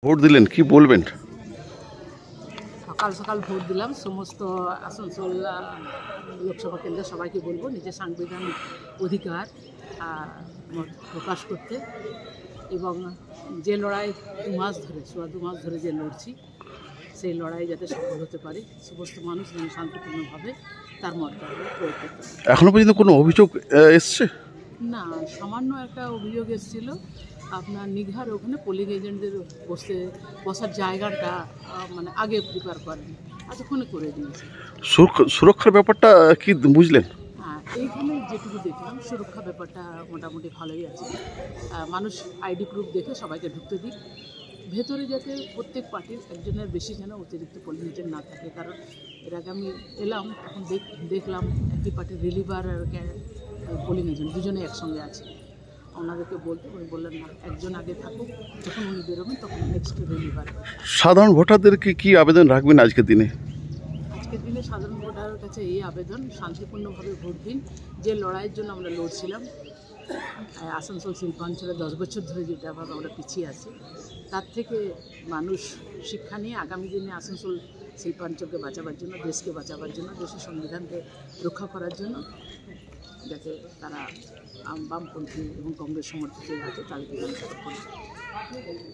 Vote দিলেন, কি বলবেন? সকাল সকাল ভোট দিলাম। সমস্ত আসানসোল লোকসভা কেন্দ্রে সবাইকে বলবো নিজের সাংবিধানিক অধিকার মত প্রকাশ করতে, এবং যে লড়াই 2 মাস ধরে সোয়া 2 মাস ধরে যে লড়ছি সেই লড়াই যাতে সফল হতে পারে, সমস্ত মানুষ যেন শান্তিপূর্ণভাবে তার মতটা প্রয়োগ করতে পারে। এখনো পর্যন্ত কোনো অভিযোগ এসছে? না, সামান্য একটা অভিযোগ এসেছিল আপনার নিঘার ওখানে পোলিং এজেন্টদের বসার জায়গাটা মানে আগে প্রিপেয়ার করেন, এতক্ষণে করে দিয়েছে। সুরক্ষার ব্যাপারটা কি বুঝলেন? হ্যাঁ, এইখানে যেটুকু দেখলাম সুরক্ষা ব্যাপারটা মোটামুটি ভালোই আছে। মানুষ আইডি প্রুফ দেখে সবাইকে ঢুকতে দিক, ভেতরে যাতে প্রত্যেক পার্টির একজনের বেশি যেন অতিরিক্ত পোলিং এজেন্ট না থাকে। কারণ এর আগে আমি এলাম, এখন দেখলাম একই পার্টির রিলিভার আর পোলিং এজেন্ট দুজনে একসঙ্গে আছে। ওনাদেরকে উনি বললেন না, একজন আগে থাকুক, যখন উনি বেরোবেন তখন নেক্সট রিলিভার। সাধারণ ভোটারদেরকে কি আবেদন রাখবেন আজকের দিনে? আজকের দিনে সাধারণ ভোটারের কাছে এই আবেদন, শান্তিপূর্ণভাবে ভোট দিন। যে লড়াইয়ের জন্য আমরা লড়ছিলাম, আসানসোল শিল্পাঞ্চলে 10 বছর ধরে যেটাভাবে আমরা পিছিয়ে আছি, তার থেকে মানুষ শিক্ষা নিয়ে আগামী দিনে আসানসোল শিল্পাঞ্চলকে বাঁচাবার জন্য, দেশকে বাঁচাবার জন্য, দেশের সংবিধানকে রক্ষা করার জন্য যাতে তারা বামপন্থী এবং কংগ্রেস সমর্থিত আছে তাদেরকে